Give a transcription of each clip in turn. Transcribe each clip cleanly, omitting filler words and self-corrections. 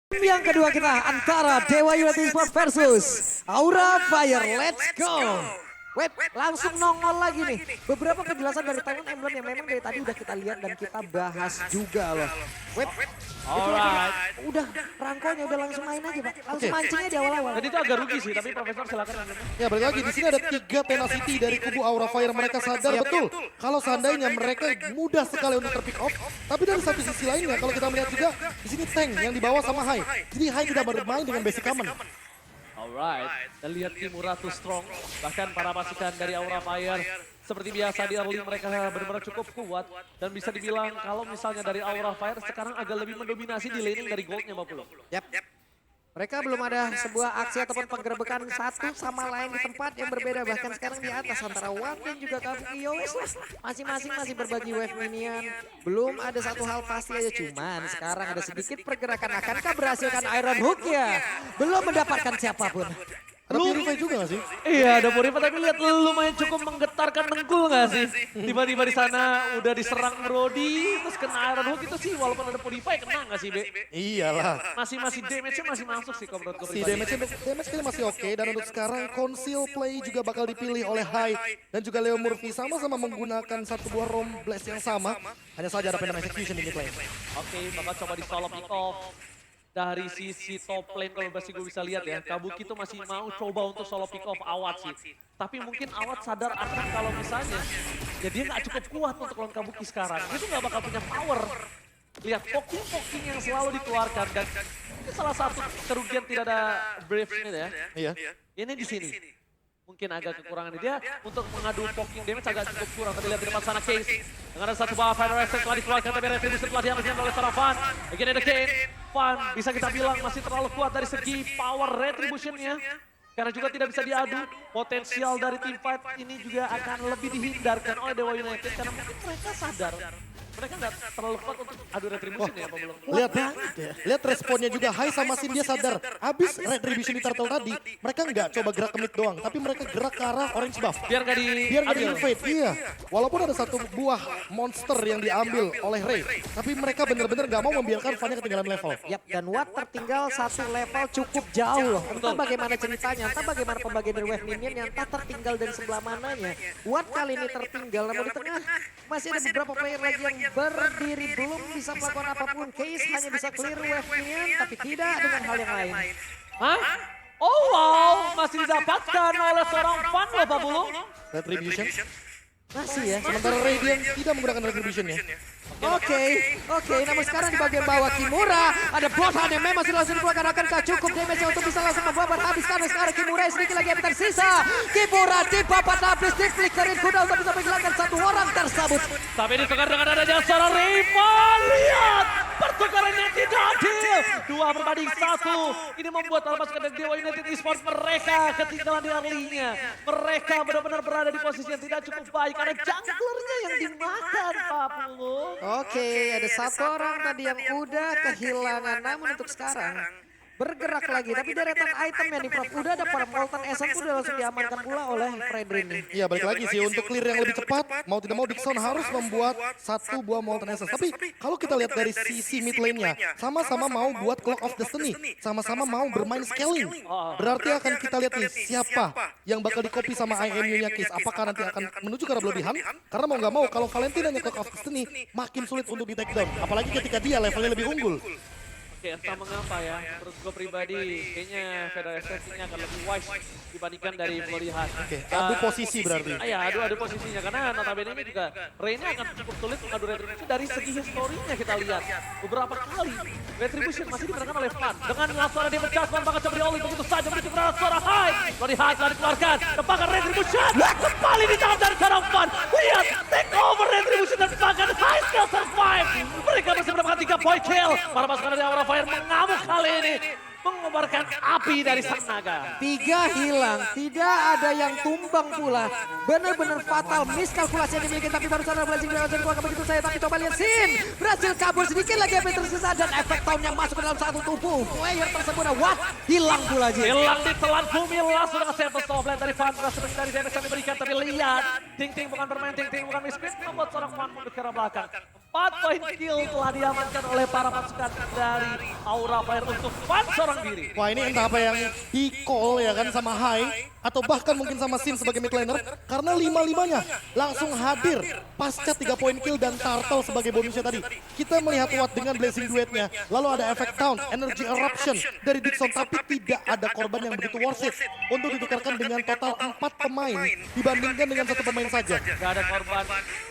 Yang kedua kita antara Dewa United Sport versus Aura Fire. Let's go. Wait, langsung nongol lagi nih. Beberapa penjelasan dari Taiwan Emblem yang memang dari tadi udah kita lihat dan kita bahas juga loh. Wait, Alright. udah rangkonya udah langsung main aja Pak. Langsung mancingnya di awal-awal. Tadi itu agak rugi sih, tapi Profesor silakan. Ya balik lagi di sini ada 3 tenacity dari kubu Aura Fire. Mereka sadar betul kalau seandainya mereka mudah sekali untuk terpick off. Tapi dari satu sisi lainnya kalau kita melihat juga di sini tank yang dibawa sama Hai. Jadi Hai tidak bermain dengan basic common. Alright, dan lihat Kimura too strong. Bahkan para pasukan dari Aura Fire seperti biasa di early mereka benar-benar cukup kuat. Dan bisa dibilang kalau misalnya dari Aura Fire sekarang agak lebih mendominasi di laning dari goldnya Bapulo. Yap. Mereka belum ada sebuah aksi ataupun penggerbekan satu sama lain di tempat yang berbeda. Bahkan sekarang di atas antara Watt dan juga Kabuki Yowes lah. Masing-masing masih berbagi wave minion. Belum ada satu hal pasti aja. Cuman sekarang ada sedikit pergerakan. Akankah berhasilkan Iron Hook ya? Belum mendapatkan siapapun. Ada Purify juga gak sih? Iya ada Purify tapi lihat lumayan cukup menggetarkan dengkul gak sih? Tiba-tiba di sana udah diserang Brody, terus kena Iron Hook itu sih walaupun ada Purify kena gak sih Be? Iyalah. Masih damage-nya masih masuk sih kalau menurut gue Si damage kayaknya masih oke. Dan untuk sekarang conceal play juga bakal dipilih oleh Hai. Dan juga Leo Murphy sama-sama menggunakan satu buah Rom Blast yang sama. Hanya saja ada Phantom Execution di mid lane. Oke, bakal coba di solo pick off. Dari sisi top lane kalau masih gue bisa lihat ya, Kabuki tuh masih mau coba untuk solo pick off Awat sih. Tapi mungkin Awat sadar akan kalau misalnya, ya dia nggak cukup kuat untuk lawan Kabuki sekarang. Dia tuh nggak bakal punya power. Lihat poking-poking yang selalu dikeluarkan dan ini salah satu kerugian tidak ada Brave-nya ya. Iya. Ini di sini. Mungkin agak kekurangan dia untuk mengadu poking damage agak cukup kurang. Tapi lihat di depan sana Case. Dengan ada satu bawah Fire Resist telah dikeluarkan tapi Retribution telah diambil oleh seorang Fan. Again ada Kane. Fan bisa kita bilang masih terlalu kuat dari segi power Retribution-nya. Karena juga tidak bisa diadu. Potensial dari team fight ini juga akan lebih dihindarkan oleh Dewa United. Karena mungkin mereka sadar. Mereka nggak terlalu kuat untuk adu Retribution ya apa belum? Lihat responnya juga Hai sama Sin dia sadar. Abis Retribution di turtle tadi, mereka nggak coba gerak ke mid doang, tapi mereka gerak ke arah orange buff. Biar nggak invade, iya. Walaupun ada satu buah monster yang diambil oleh Ray, tapi mereka benar-benar nggak mau membiarkan Fannya ketinggalan level. Yap, dan Watt tertinggal satu level cukup jauh loh. Entah bagaimana ceritanya, entah bagaimana pembagian dari wave minion yang tak tertinggal dari sebelah mananya. Watt kali ini tertinggal, namun di tengah masih ada beberapa player lagi yang berdiri belum bisa melakukan apapun. Case hanya bisa clear wave minion, tapi tidak dengan hal yang lain. Hah? Oh wow, masih didapatkan oleh seorang Fan loh Pak Bulu. Retribution. Masih ya. Sementara Ray dia tidak menggunakan Retribution ya. Oke, namun sekarang di bagian bawah Kimura ada Bloodhound yang memang sudah langsung dikeluarkan. Akankah cukup damage untuk bisa langsung membuat habis karena sekarang Kimura sedikit lagi yang tersisa. Kimura dibabat habis, diflickerin kuda untuk bisa menghilangkan satu orang tersebut. Tapi ditukar dengan adanya seorang rival. Lihat, pertukaran yang tidak adil. 2 berbanding 1. Ini membuat pasukan dari Dewa United Esports mereka ketinggalan di early-nya. Mereka benar-benar berada di posisi yang tidak cukup baik karena junglernya yang dimakan Pak Pulu. Oke, ada satu orang tadi yang udah kehilangan, namun untuk sekarang bergerak lagi. Tapi deretan item yang di Prof udah ada para Molten Essence udah langsung diamankan pula oleh Fredrin nih. Iya balik lagi sih untuk clear yang lebih cepat, mau tidak mau Dixon harus membuat satu buah Molten Essence. Tapi kalau kita lihat dari sisi mid lane-nya, sama-sama mau buat Clock of Destiny, sama-sama mau bermain scaling. Berarti akan kita lihat nih siapa yang bakal di-copy sama IMU-nya Case. Apakah nanti akan menuju ke arah berlebihan? Karena mau nggak mau kalau Valentinanya Clock of Destiny makin sulit untuk di take down. Apalagi ketika dia levelnya lebih unggul. Oke, entah mengapa ya, menurut gue pribadi kayaknya Federal Essence-nya akan lebih wise dibandingkan dari Bloody Heart. Oke, adu posisi berarti. Iya, adu posisinya karena notabene ini juga Reyna akan cukup sulit mengadu Retribution dari segi historinya kita lihat. Beberapa kali Retribution masih dimenangkan oleh Fan. Dengan suara dia pecah, Fan bakal coba diolih begitu saja menuju ke suara Hai. Bloody Heart telah dikeluarkan, tepakan Retribution. Kembali di tangan dari seorang Fan. Lihat, take over Retribution dan bahkan Hai still survive. Mereka masih mendapatkan 3 point kill. Para pasukan dari Aura Fire mengamuk kali ini. Mengobarkan api dari sang naga. 3 hilang, tidak ada yang tumbang pula. Benar-benar fatal miskalkulasi yang dimiliki, tapi baru sadar Blazing berhasil dikeluarkan begitu saya. Tapi coba lihat Sin, berhasil kabur sedikit lagi apa yang tersisa dan efek tahun yang masuk ke dalam satu tubuh player tersebut. Wah, hilang pula Jin. Hilang di telan bumi langsung dengan sample stop line dari Fan. Berhasil dari damage yang diberikan, tapi lihat. Ting Ting bukan bermain, Ting Ting bukan misfit, membuat seorang Fan mundur ke arah belakang. 4 poin kill telah diamankan oleh para pasukan dari Aura Fire untuk Fan seorang diri. Wah ini entah apa yang di-call ya kan sama Hai. Atau bahkan mungkin sama Sin sebagai mid laner. Karena lima-limanya langsung hadir pasca 3 poin kill dan Turtle sebagai bonusnya tadi. Kita melihat Watt dengan Blazing Duetnya. Lalu ada efek Taunt, Energy Eruption dari Dixon. Tapi tidak ada korban yang begitu worth it untuk ditukarkan dengan total 4 pemain dibandingkan dengan 1 pemain saja. Gak ada korban.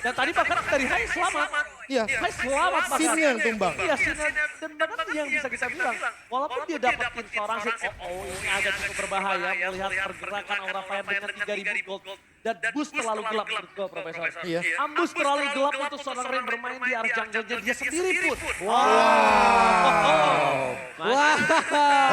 Dan tadi bahkan dari Hai selamat. Iya, Hai selamat bahkan. Sinnya yang tumbang. Iya, Sinnya. Dan bahkan yang bisa kita bilang, walaupun dia dapetin seorang Sin, ini agak cukup berbahaya melihat pergerakan Aura Fire dengan 3.000 gold. Dan boost terlalu gelap menurut gue, Profesor. Iya. Ambus terlalu gelap untuk seorang Rain bermain di arah jungle-nya dia sendiri pun. Wah,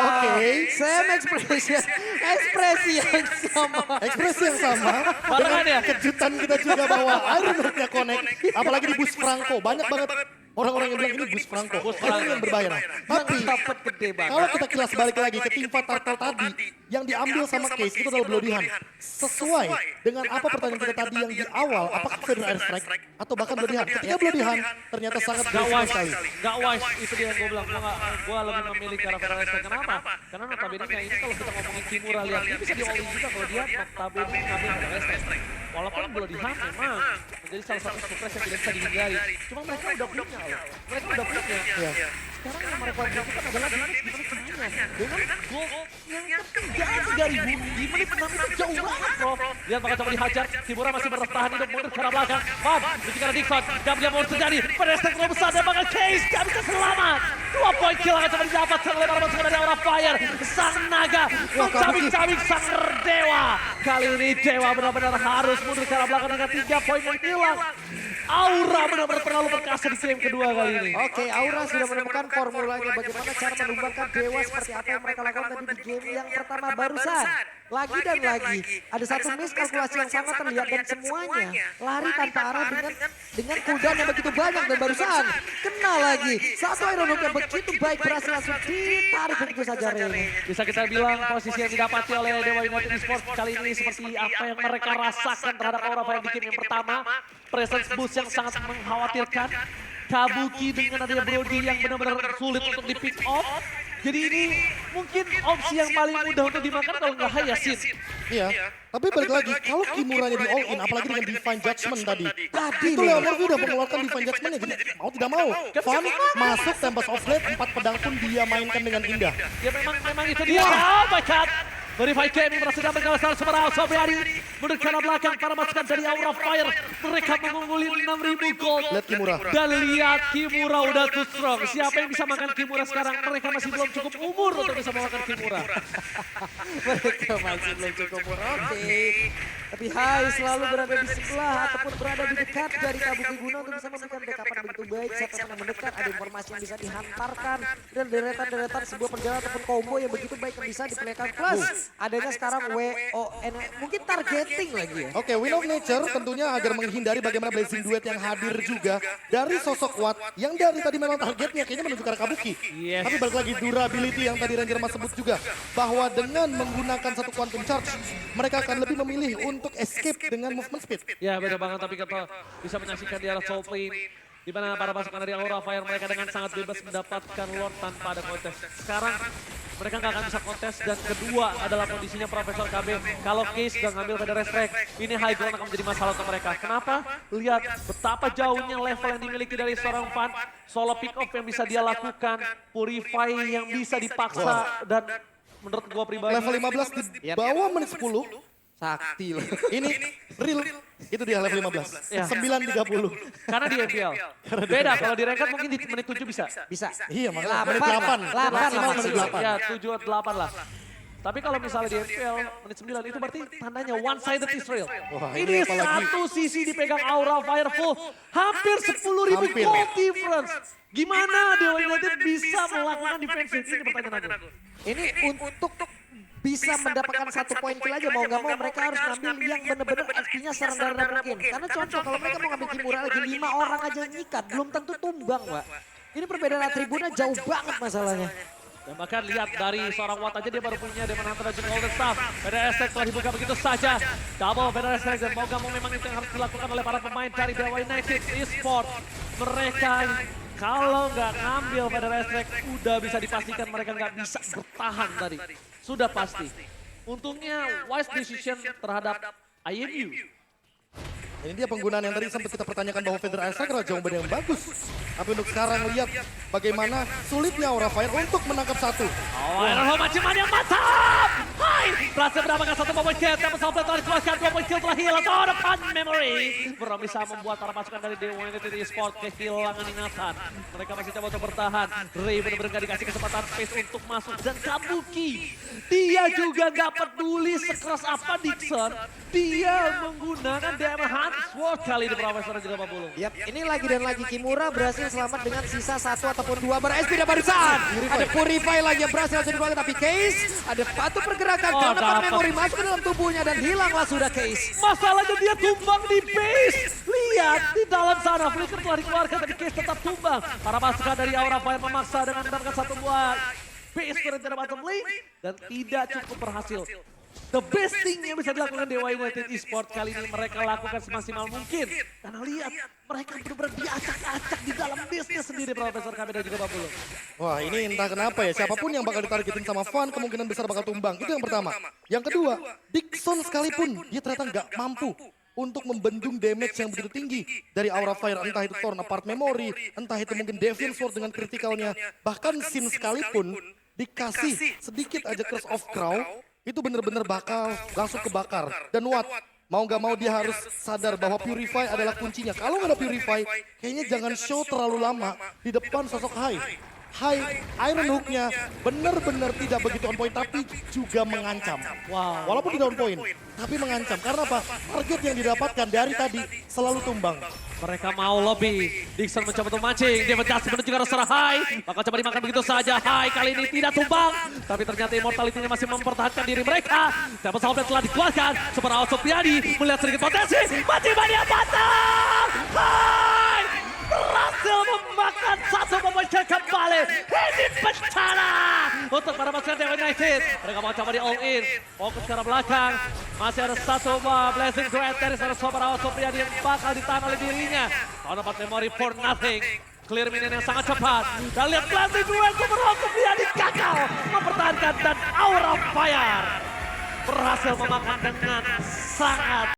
Oke. same expression, ekspresi yang sama. Ekspresi yang sama Barengan dengan ya? kejutan kita juga bahwa Iron Heart-nya connect. Apalagi di Bus Franco. Banyak banget orang-orang yang bilang ini Bus Franco. Ini yang berbayar. Tapi Dapat gede banget. kalau kita kilas balik lagi ke tim Turtle tadi yang diambil sama Case itu adalah Bloody Hand. Sesuai dengan apa pertanyaan kita tadi yang di awal, apakah Federal Airstrike atau bahkan Bloody Hand. Ketika Bloody Hand ternyata sangat Gak berhasil wise, sekali. gak wise. Itu dia yang gue bilang. Gue lebih memilih ke arah Federal. Kenapa? Karena notabene kayak ini kalau kita ngomongin Kimura lihat, dia bisa di-all in juga kalau dia notabene ngambil Federal. Walaupun Bloody Hand memang menjadi salah satu surprise yang tidak bisa dihindari. Cuma mereka udah punya loh. Mereka udah punya. Iya. Sekarang yang mereka butuhkan adalah gimana caranya. Dengan gold yang ketiga 3.000 di menit 6 itu jauh banget bro. Lihat bakal coba dihajar. Kimura masih bertahan hidup mundur ke arah belakang. Bob, diberikan Dixon. Gak punya mau terjadi. Pedestal terlalu besar dan bakal Case. Gak bisa selamat. 2 poin kill akan coba didapat oleh para pasukan dari Aura Fire. Sang naga mencabik-cabik sang dewa. Kali ini dewa benar-benar harus mundur ke arah belakang dengan 3 poin yang hilang. Aura benar-benar terlalu perkasa di game kedua kali ini. Oke, Aura sudah menemukan formulanya bagaimana cara menumbangkan dewa seperti apa yang mereka lakukan tadi di game yang pertama barusan. Lagi dan lagi, ada satu miskalkulasi yang sangat terlihat dan semuanya lari tanpa arah dengan cooldown yang begitu banyak dan barusan kena lagi. Satu Iron Hook yang begitu baik berhasil langsung ditarik begitu saja Rene. Bisa kita bilang posisi yang didapati oleh Dewa United Esports kali ini seperti apa yang mereka rasakan terhadap Aura Fire di game yang pertama. Presence boost yang sangat mengkhawatirkan. Kabuki dengan adanya Brody yang benar-benar sulit untuk di pick off. Jadi ini mungkin opsi yang paling mudah untuk dimakan kalau nggak Hayasin. Iya, tapi balik lagi, kalau Kimuranya di all in, apalagi dengan Divine Judgment tadi. Tadi Itu nih. Leonardo udah mengeluarkan Divine Judgment-nya, jadi mau tidak mau. Van masuk Tempest of Blade, 4 pedang pun dia mainkan dengan indah. Ya memang itu dia. Oh my god. Verify Gaming berhasil dapat kawasan Semarang Sobriari. Mundur ke arah belakang para masukan dari Aura Fire. Mereka mengungguli 6.000 gold. Lihat Kimura. Dan lihat Kimura udah too strong. Siapa yang bisa makan Kimura sekarang? Mereka masih belum cukup umur untuk bisa makan Kimura. Mereka masih belum cukup umur. Oke. Tapi Hai selalu berada di sebelah ataupun berada di dekat dari Kabuki Guna untuk bisa memberikan backupan begitu baik. Siapa yang mendekat, ada informasi yang bisa dihantarkan. Dan deretan-deretan sebuah perjalanan ataupun combo yang begitu baik yang bisa diperlihatkan. Plus adanya sekarang WON, mungkin targeting lagi ya. Oke, Win of Nature tentunya agar menghindari bagaimana Blazing Duet yang hadir juga dari sosok Watt yang dari tadi memang targetnya kayaknya menuju ke arah Kabuki. Yes. Tapi balik lagi durability yang tadi Ranger Mas sebut juga bahwa dengan menggunakan satu Quantum Charge mereka akan lebih memilih untuk escape dengan movement speed. Ya beda banget tapi kita bisa menyaksikan di arah soul plane. Di mana para pasukan dari Aura Fire mereka dengan sangat bebas mendapatkan Lord tanpa ada kontes. Sekarang mereka nggak akan bisa kontes dan kedua adalah kondisinya Profesor KB. Kalau Case sudah ngambil pada restrek, ini high ground akan menjadi masalah untuk mereka. Kenapa? Lihat betapa jauhnya level yang dimiliki dari seorang Fan. Solo pick off yang bisa dia lakukan, Purify yang bisa dipaksa dan menurut gua pribadi Level 15 di bawah menit 10, Sakti loh. ini real. Itu dia level 15. Ya. 9.30. karena di MPL. Beda kalau di ranked mungkin di menit 7 bisa. Bisa. Iya, makanya menit 8. 8. Maksimal menit maksimal. 8. Ya 7 atau 8 lah. Tapi kalau misalnya di MPL menit 9 itu berarti tandanya one-sided Israel. Wah, ini ini apalagi. satu sisi dipegang Aura Fire full. Hampir 10.000 Hampir. gold difference. Gimana Dewa United bisa melakukan defensif? Ini pertanyaan aku. Ini untuk bisa mendapatkan satu poin kill aja mau gak mau mereka harus ngambil yang bener-bener XP-nya serendah mungkin. Karena contoh kalau mereka mau ngambil Kimura lagi 5 orang aja nyikat belum tentu tumbang Pak. Ini perbedaan atributnya jauh banget masalahnya. Dan bahkan lihat dari seorang Watt aja dia baru punya Demon Hunter dan juga Golden Staff. Vader Aztec telah dibuka begitu saja. Double Vader Aztec dan mau gak mau memang itu yang harus dilakukan oleh para pemain dari Dewa United Esports. Mereka kalau nggak ngambil Vader Aztec udah bisa dipastikan mereka nggak bisa bertahan tadi. Sudah pasti. Untungnya wise decision terhadap IMU. Ini dia penggunaan yang tadi sempat kita pertanyakan bahwa Vader Aztec adalah jawaban yang bagus. Tapi untuk sekarang lihat bagaimana sulitnya Aura Fire untuk menangkap satu. Oh, Iron Home maciman yang mantap! Hai! Berhasil mendapatkan satu point kill, tapi sampai telah dikeluarkan 2 point kill telah hilang. Oh, depan memory. Belum bisa membuat para pasukan dari Dewa United Esports kehilangan ingatan. Mereka masih coba untuk bertahan. Ray benar-benar gak dikasih kesempatan space untuk masuk. Dan Kabuki, dia juga gak peduli sekeras apa Dixon. Dia menggunakan Demon Hunter Sword kali ini Profesor dan juga Pak Bulu. Yap, ini lagi dan lagi Kimura berhasil selamat dengan sisa 1 ataupun 2 ber-SP dan barusan. Ada Purify lagi yang berhasil langsung dikeluarkan tapi Case ada batu pergerakan. Oh, Kalau dapat dapat. memori masuk ke dalam tubuhnya dan hilanglah sudah Case. Masalahnya dia tumbang di base. Lihat di dalam sana Flicker telah dikeluarkan tapi Case tetap tumbang. Para pasukan dari Aura Fire memaksa dengan mendapatkan satu buah base turret dari bottom lane dan tidak cukup berhasil. The best thing yang bisa dilakukan Dewa United Esports kali ini mereka lakukan semaksimal mungkin. Karena lihat mereka benar-benar diacak-acak di dalam base-nya sendiri Profesor Kami dan juga Pak Bulu. Wah ini entah kenapa ya, siapapun yang bakal ditargetin sama Fan kemungkinan besar bakal tumbang. Itu yang pertama. Yang kedua, Dixon sekalipun dia ternyata nggak mampu untuk membendung damage yang begitu tinggi dari Aura Fire. Entah itu Torn Apart Memory, entah itu mungkin Deviant Sword dengan kritikalnya. Bahkan Sin sekalipun dikasih sedikit aja Curse of Crow, itu bener-bener bakal langsung kebakar. Dan Watt, mau gak mau dia harus sadar bahwa Purify adalah kuncinya. Kalau gak ada Purify, kayaknya jangan show terlalu lama di depan sosok Hai. Hai, Iron Hook-nya bener-bener tidak begitu on point, tapi juga mengancam. Wow. Walaupun tidak on point, tapi mengancam. Karena apa? Target yang didapatkan dari tadi selalu tumbang. Mereka mau lobby. Dixon mencoba untuk mancing. Dia menjadi menuju ke arah Hai. Bakal coba dimakan begitu saja. Hai kali ini tidak tumbang. Tapi ternyata immortality-nya masih mempertahankan diri mereka. Tempat Salvet telah dikeluarkan. Super Out Supriyadi melihat sedikit potensi. Mati-mati yang patah. Hai berhasil memakan satu pemain kembali. Ini bencana untuk para pasukan Dewa United. Mereka mau coba di all in. Fokus ke arah belakang. Masih ada satu Blazing Threat dari seorang Super Out Supriyadi yang bakal ditahan oleh dirinya. Tahun 4 memory for nothing. Clear minion yang sangat cepat. Dan lihat Blazing Threat Super Out Supriyadi gagal mempertahankan dan Aura Fire berhasil memakan dengan sangat